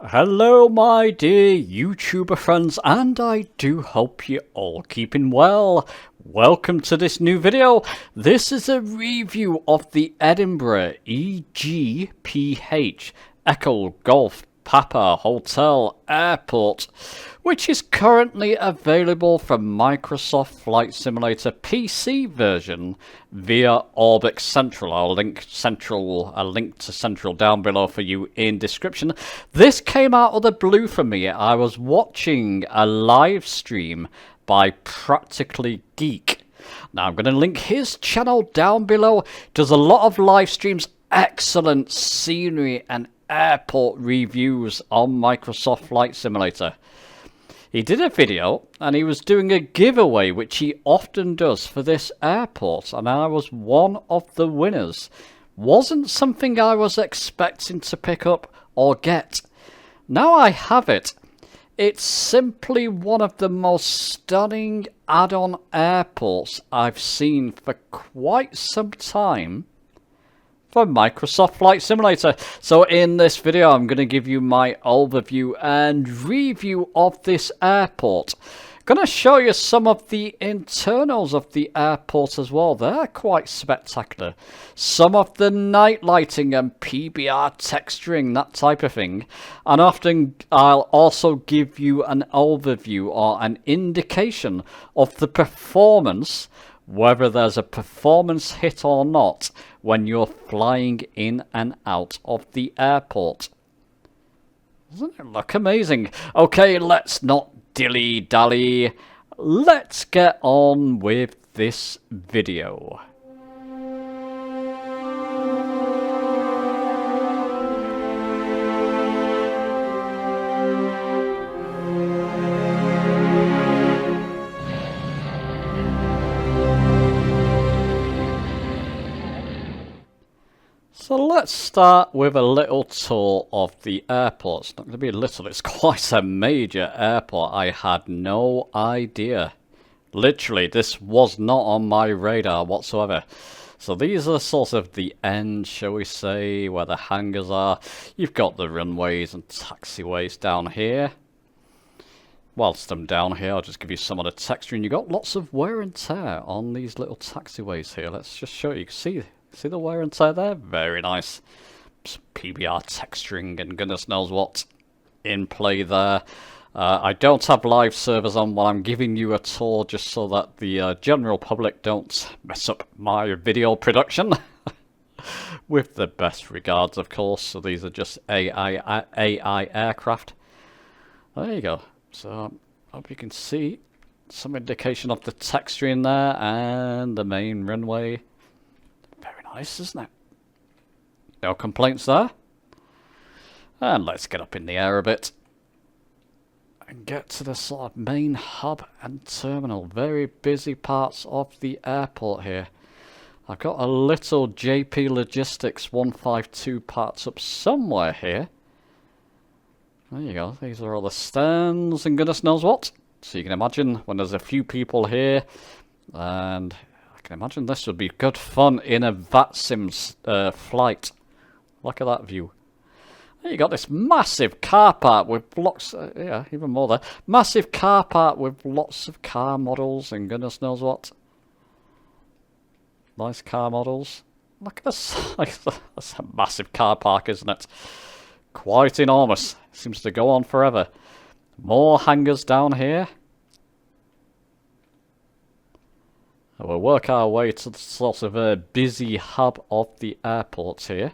Hello my dear YouTuber friends, and I do hope you're all keeping well. Welcome to this new video. This is a review of the Edinburgh EGPH Echo Golf Papa Hotel Airport, which is currently available from Microsoft Flight Simulator PC version via Orbx Central. I'll link a link to Central down below for you in description. This came out of the blue for me. I was watching a live stream by Practically Geek. Now I'm going to link his channel down below. Does a lot of live streams, excellent scenery and airport reviews on Microsoft Flight Simulator. He did a video and he was doing a giveaway, which he often does for this airport, and I was one of the winners. Wasn't something I was expecting to pick up or get. Now I have it. It's simply one of the most stunning Addon airports I've seen for quite some time for Microsoft Flight Simulator. So in this video I'm going to give you my overview and review of this airport. Going to show you some of the internals of the airport as well. They're quite spectacular. Some of the night lighting and PBR texturing, that type of thing. And often I'll also give you an overview or an indication of the performance, whether there's a performance hit or not when you're flying in and out of the airport. Doesn't it look amazing? Okay, let's not dilly-dally. Let's get on with this video. So let's start with a little tour of the airport. It's not going to be a little, it's quite a major airport. I had no idea. Literally, this was not on my radar whatsoever. So these are sort of the end, shall we say, where the hangars are. You've got the runways and taxiways down here. Whilst I'm down here, I'll just give you some of the texture. And you've got lots of wear and tear on these little taxiways here. Let's just show you. You can see the wear and tear there? Very nice. Some PBR texturing and goodness knows what in play there. I don't have live servers on while I'm giving you a tour, just so that the general public don't mess up my video production. With the best regards, of course. So these are just AI aircraft. There you go. So hope you can see some indication of the texturing there and the main runway. Very nice, isn't it? No complaints there. And let's get up in the air a bit and get to the sort of main hub and terminal. Very busy parts of the airport here. I've got a little JP Logistics 152 parts up somewhere here. There you go. These are all the stands and goodness knows what. So you can imagine when there's a few people here, and I can imagine this would be good fun in a VATSIM flight. Look at that view. There you got this massive car park with lots, yeah, even more there. Massive car park with lots of car models and goodness knows what. Nice car models. Look at this. That's a massive car park, isn't it? Quite enormous. Seems to go on forever. More hangars down here. We'll work our way to the sort of a busy hub of the airport here.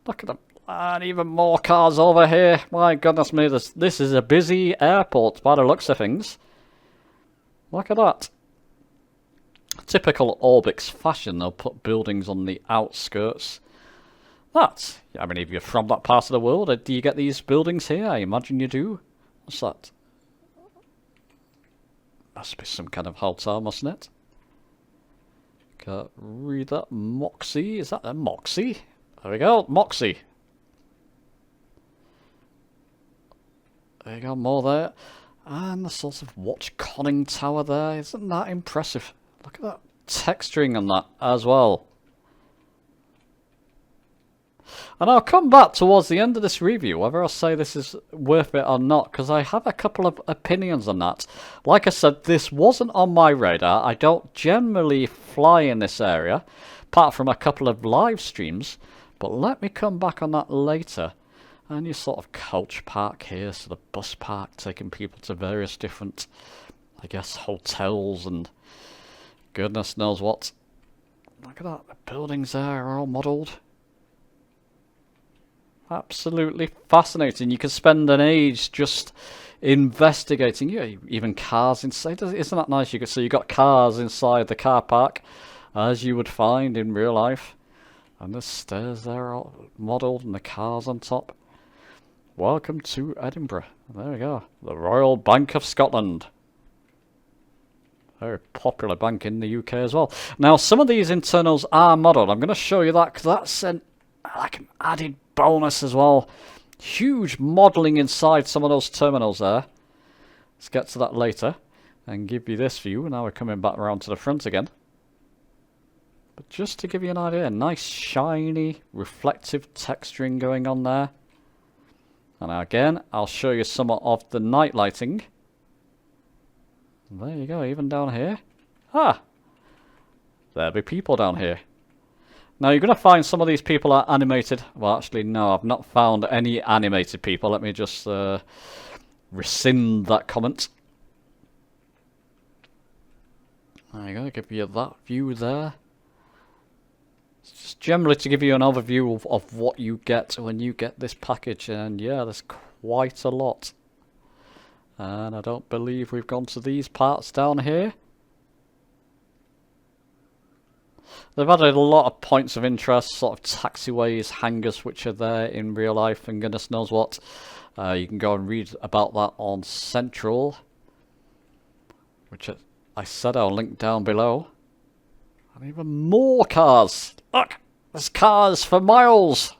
Look at them. And even more cars over here. My goodness me, this is a busy airport by the looks of things. Look at that. Typical Orbx fashion, they'll put buildings on the outskirts. That, I mean, if you're from that part of the world, do you get these buildings here? I imagine you do. What's that? Must be some kind of hotel, mustn't it? Can't read that. Moxie, is that a Moxie? There we go, Moxie. There you go, more there. And the sort of watch conning tower there. Isn't that impressive? Look at that texturing on that as well. And I'll come back towards the end of this review, whether I'll say this is worth it or not, because I have a couple of opinions on that. Like I said, this wasn't on my radar. I don't generally fly in this area, apart from a couple of live streams. But let me come back on that later. And your sort of coach park here, so the bus park, taking people to various different, I guess, hotels and goodness knows what. Look at that, the buildings there are all modelled. Absolutely fascinating. You can spend an age just investigating. Yeah, even cars inside. Isn't that nice? So you got cars inside the car park, as you would find in real life. And the stairs there are modelled and the cars on top. Welcome to Edinburgh. There we go. The Royal Bank of Scotland. Very popular bank in the UK as well. Now, some of these internals are modelled. I'm going to show you that because that's like an added bonus as well. Huge modelling inside some of those terminals there. Let's get to that later and give you this view. Now we're coming back around to the front again. But just to give you an idea, nice shiny reflective texturing going on there. And again, I'll show you some of the night lighting. There you go, even down here. Ah! There'll be people down here. Now you're going to find some of these people are animated. Well, actually, no, I've not found any animated people. Let me just rescind that comment. There you go, give you that view there. Just generally to give you an overview of what you get when you get this package. And yeah, there's quite a lot. And I don't believe we've gone to these parts down here. They've added a lot of points of interest, sort of taxiways, hangars which are there in real life and goodness knows what. You can go and read about that on Central, which I said I'll link down below. And even more cars. Look, there's cars for miles.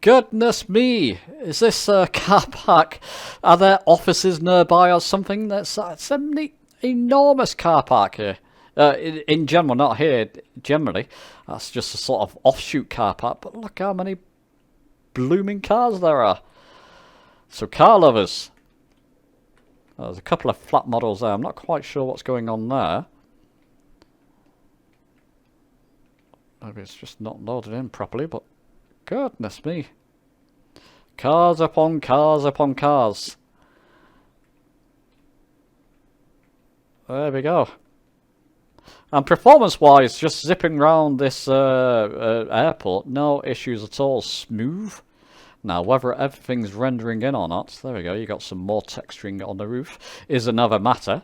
Goodness me, is this a car park? Are there offices nearby or something? That's an enormous car park here. In general, not here, generally. That's just a sort of offshoot car park. But look how many blooming cars there are. So car lovers. There's a couple of flat models there. I'm not quite sure what's going on there. Maybe it's just not loaded in properly, but goodness me. Cars upon cars upon cars. There we go. And performance-wise, just zipping around this airport, no issues at all. Smooth. Now, whether everything's rendering in or not, there we go, you got some more texturing on the roof, is another matter.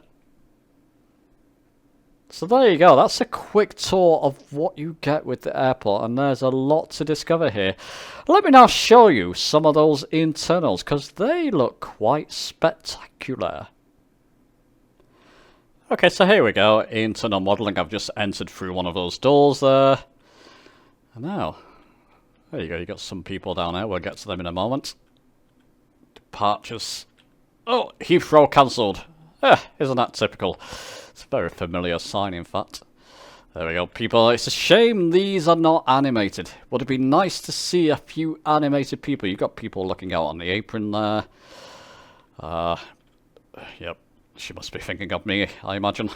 So there you go, that's a quick tour of what you get with the airport, and there's a lot to discover here. Let me now show you some of those internals, because they look quite spectacular. Okay, so here we go, internal modelling. I've just entered through one of those doors there. And now, there you go, you got some people down there, we'll get to them in a moment. Departures. Oh, Heathrow cancelled. Isn't that typical? It's a very familiar sign, in fact. There we go, people. It's a shame these are not animated. Would it be nice to see a few animated people? You've got people looking out on the apron there. Yep. She must be thinking of me, I imagine.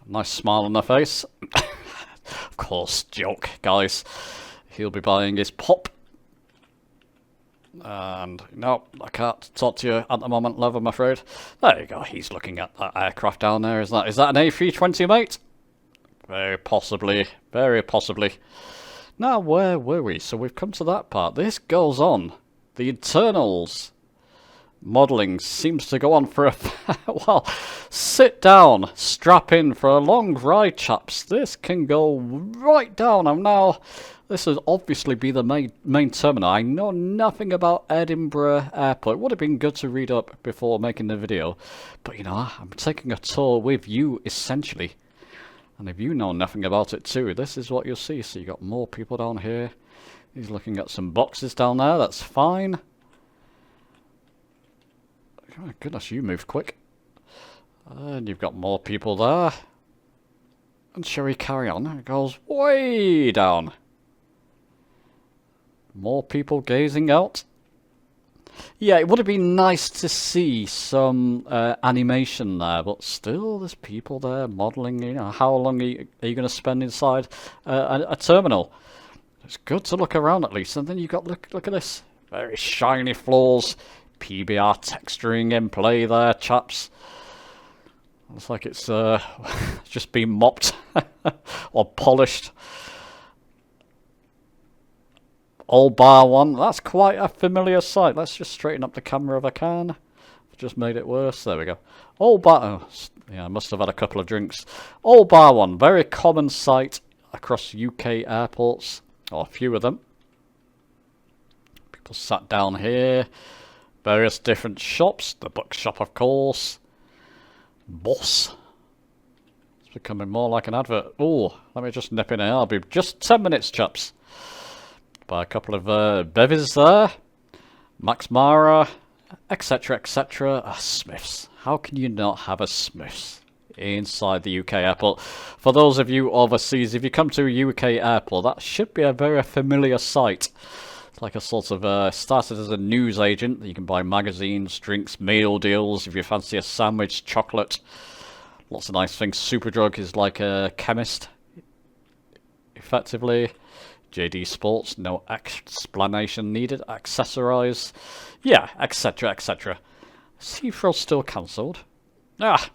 Nice smile on her face. Of course, joke, guys. He'll be buying his pop. And no, I can't talk to you at the moment, love, I'm afraid. There you go, he's looking at that aircraft down there. Is that an A320, mate? Very possibly, very possibly. Now, where were we? So we've come to that part. This goes on. The internals modelling seems to go on for a well, sit down, strap in for a long ride, chaps. This can go right down. This would obviously be the main terminal. I know nothing about Edinburgh Airport. It would have been good to read up before making the video, but you know, I'm taking a tour with you essentially, and if you know nothing about it too, this is what you'll see. So you got more people down here. He's looking at some boxes down there. That's fine. Oh, goodness, you moved quick. And you've got more people there. And shall we carry on? It goes way down. More people gazing out. Yeah, it would have been nice to see some animation there, but still there's people there modelling. You know, how long are you going to spend inside a terminal? It's good to look around at least. And then you've got, look at this. Very shiny floors. PBR texturing in play there, chaps. Looks like it's just been mopped or polished. All bar one. That's quite a familiar sight. Let's just straighten up the camera if I can. Just made it worse. There we go. All bar... Oh, yeah, I must have had a couple of drinks. All bar one. Very common sight across UK airports. Or a few of them. People sat down here. Various different shops. The bookshop, of course. Boss. It's becoming more like an advert. Oh, let me just nip in here. I'll be just 10 minutes, chaps. By a couple of bevies there. Max Mara, etc, etc. Smiths. How can you not have a Smiths inside the UK airport? For those of you overseas, if you come to a UK airport, that should be a very familiar sight. It's like a sort of, started as a news agent. You can buy magazines, drinks, meal deals, if you fancy a sandwich, chocolate. Lots of nice things. Superdrug is like a chemist, effectively. JD Sports, no explanation needed. Accessorize, yeah, etc, etc. Heathrow still cancelled. Ah,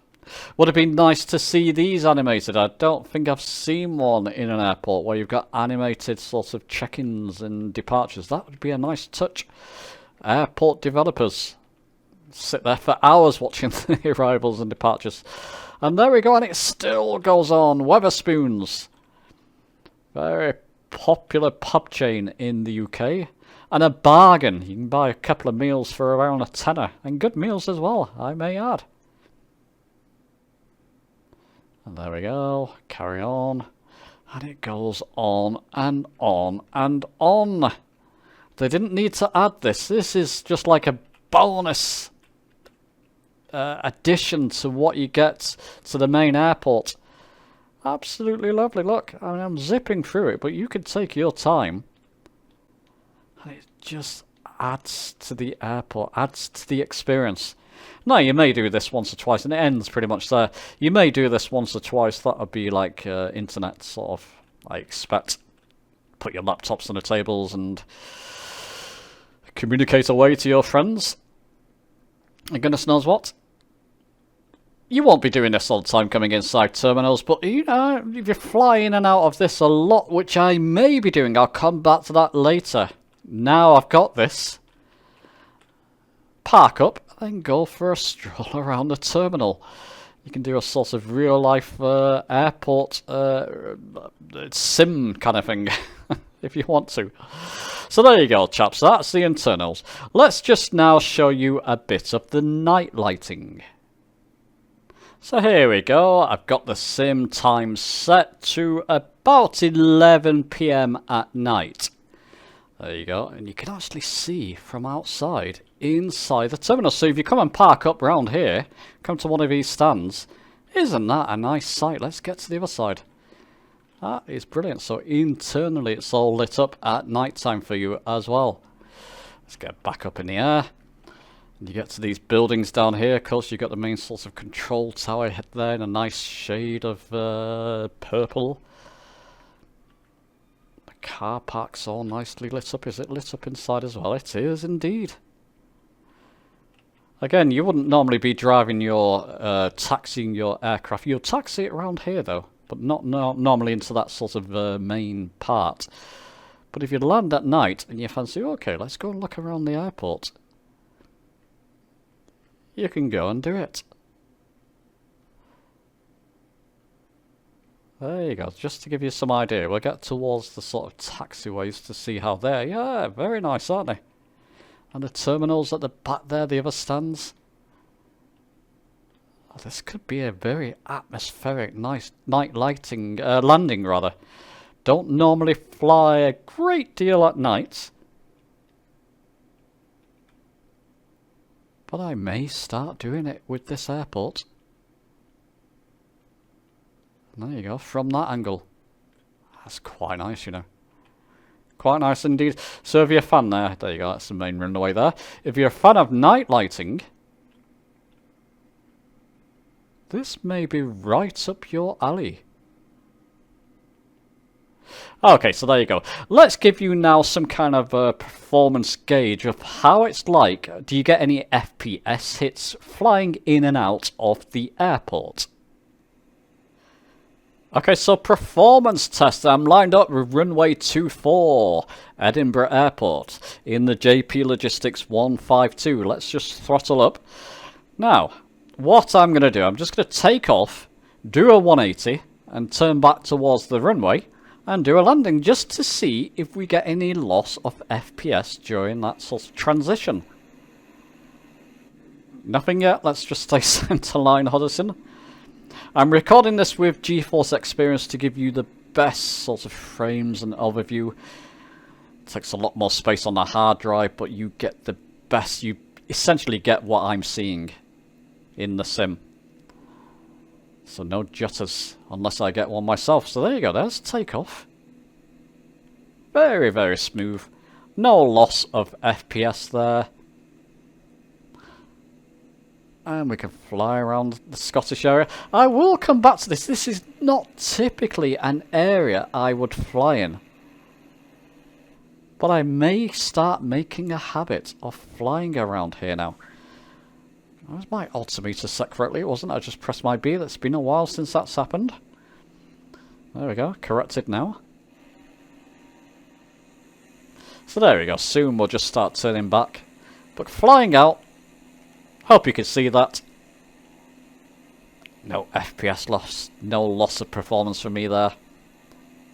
would have been nice to see these animated. I don't think I've seen one in an airport where you've got animated sort of check-ins and departures. That would be a nice touch. Airport developers sit there for hours watching the arrivals and departures. And there we go, and it still goes on. Weatherspoons. Very popular pub chain in the UK, and a bargain. You can buy a couple of meals for around a tenner, and good meals as well, I may add. And there we go, carry on, and it goes on and on and on. They didn't need to add this. This is just like a bonus addition to what you get to the main airport. Absolutely lovely. Look, I mean, I'm zipping through it, but you can take your time. And it just adds to the airport, adds to the experience. Now, you may do this once or twice, and it ends pretty much there. You may do this once or twice. That would be like internet sort of, I expect. Put your laptops on the tables and communicate away to your friends. And goodness knows what. You won't be doing this all the time coming inside terminals, but you know, if you fly in and out of this a lot, which I may be doing, I'll come back to that later. Now I've got this. Park up, then go for a stroll around the terminal. You can do a sort of real-life airport sim kind of thing, if you want to. So there you go, chaps, that's the internals. Let's just now show you a bit of the night lighting. So here we go, I've got the sim time set to about 11 PM at night. There you go, and you can actually see from outside, inside the terminal. So if you come and park up round here, come to one of these stands, isn't that a nice sight? Let's get to the other side. That is brilliant. So internally it's all lit up at night time for you as well. Let's get back up in the air. You get to these buildings down here. Of course, you've got the main sort of control tower there in a nice shade of purple. The car park's all nicely lit up. Is it lit up inside as well? It is indeed. Again, you wouldn't normally be driving your, taxiing your aircraft. You'll taxi it around here though, but not normally into that sort of main part. But if you land at night and you fancy, okay, let's go and look around the airport. You can go and do it. There you go, just to give you some idea. We'll get towards the sort of taxiways to see how they're. Yeah, very nice, aren't they? And the terminals at the back there, the other stands. Oh, this could be a very atmospheric, nice night lighting, landing rather. Don't normally fly a great deal at night. But I may start doing it with this airport. And there you go, from that angle. That's quite nice, you know. Quite nice indeed. So if you're a fan there you go, that's the main runway there. If you're a fan of night lighting, this may be right up your alley. Okay, so there you go. Let's give you now some kind of performance gauge of how it's like. Do you get any FPS hits flying in and out of the airport? Okay, so performance test. I'm lined up with runway 24, Edinburgh Airport, in the JP Logistics 152. Let's just throttle up. Now, what I'm going to do, I'm just going to take off, do a 180, and turn back towards the runway, and do a landing, just to see if we get any loss of FPS during that sort of transition. Nothing yet, let's just stay centerline, Hoddesdon. I'm recording this with GeForce Experience to give you the best sort of frames and overview. It takes a lot more space on the hard drive, but you get the best. You essentially get what I'm seeing in the sim. So no jutters, unless I get one myself. So there you go, there's takeoff. Very, very smooth. No loss of FPS there. And we can fly around the Scottish area. I will come back to this. This is not typically an area I would fly in. But I may start making a habit of flying around here now. Was my altimeter set correctly? It wasn't. I just pressed my B. That's been a while since that's happened. There we go. Corrected now. So there we go. Soon we'll just start turning back. But flying out. Hope you can see that. No FPS loss. No loss of performance for me there.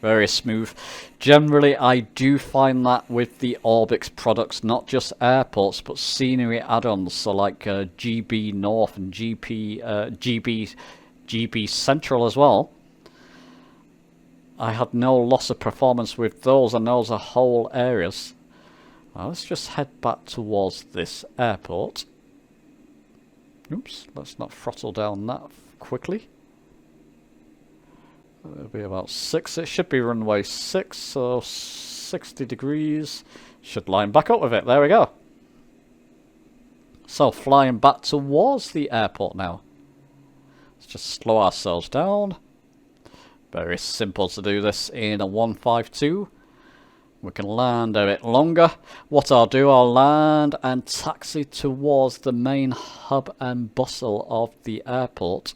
Very smooth. Generally, I do find that with the Orbx products, not just airports, but scenery add-ons, so like GB North and GB Central as well. I had no loss of performance with those, and those are whole areas. Now, let's just head back towards this airport. Oops, let's not throttle down that quickly. It'll be about 6. It should be runway 6, so 60 degrees. Should line back up with it. There we go. So flying back towards the airport now. Let's just slow ourselves down. Very simple to do this in a 152. We can land a bit longer. What I'll do, I'll land and taxi towards the main hub and bustle of the airport.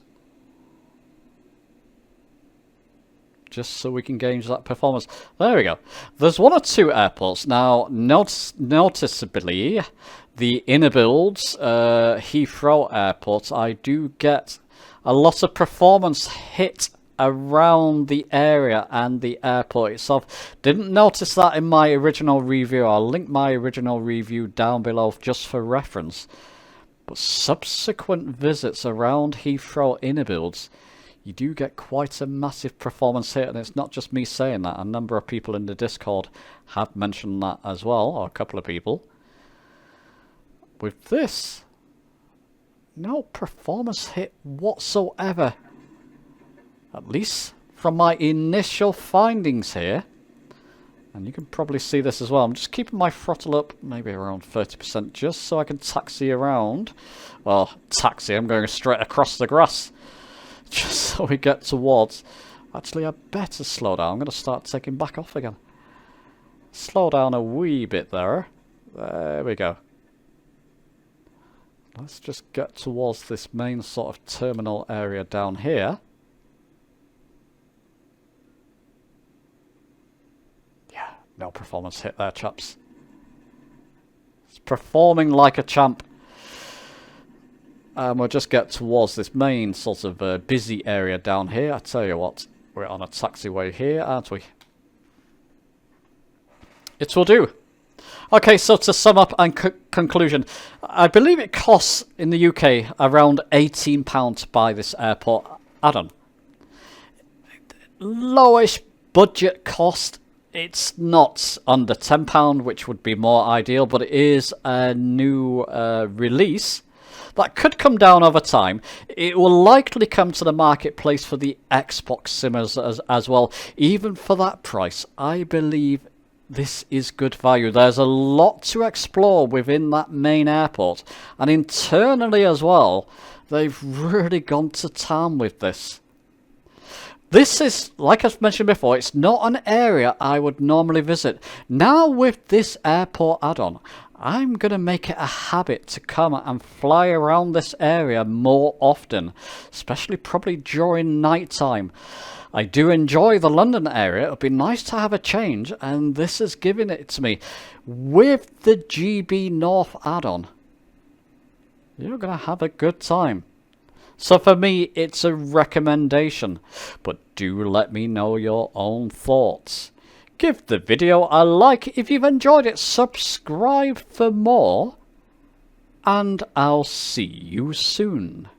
Just so we can gauge that performance. There we go. There's one or two airports. Now, noticeably, the inner builds, Heathrow Airport, I do get a lot of performance hit around the area and the airport itself. Didn't notice that in my original review. I'll link my original review down below just for reference. But subsequent visits around Heathrow inner builds, you do get quite a massive performance hit, and it's not just me saying that. A number of people in the Discord have mentioned that as well, or a couple of people. With this, no performance hit whatsoever. At least from my initial findings here. And you can probably see this as well. I'm just keeping my throttle up, maybe around 30%, just so I can taxi around. Well, taxi, I'm going straight across the grass. Just so we get towards... Actually, I better slow down. I'm going to start taking back off again. Slow down a wee bit there. There we go. Let's just get towards this main sort of terminal area down here. Yeah, no performance hit there, chaps. It's performing like a champ. We'll just get towards this main sort of busy area down here. I tell you what, we're on a taxiway here, aren't we? It will do. Okay, so to sum up and conclusion, I believe it costs in the UK around £18 to buy this airport add-on. Lowish budget cost. It's not under £10, which would be more ideal, but it is a new release. That could come down over time. It will likely come to the marketplace for the Xbox simmers as well. Even for that price, I believe this is good value. There's a lot to explore within that main airport, and internally as well. They've really gone to town with this. This is, like I've mentioned before, it's not an area I would normally visit. Now with this airport add-on, I'm going to make it a habit to come and fly around this area more often, especially probably during night time. I do enjoy the London area. It would be nice to have a change, and this is giving it to me. With the GB North add-on, you're going to have a good time. So for me, it's a recommendation, but do let me know your own thoughts. Give the video a like if you've enjoyed it, subscribe for more, and I'll see you soon.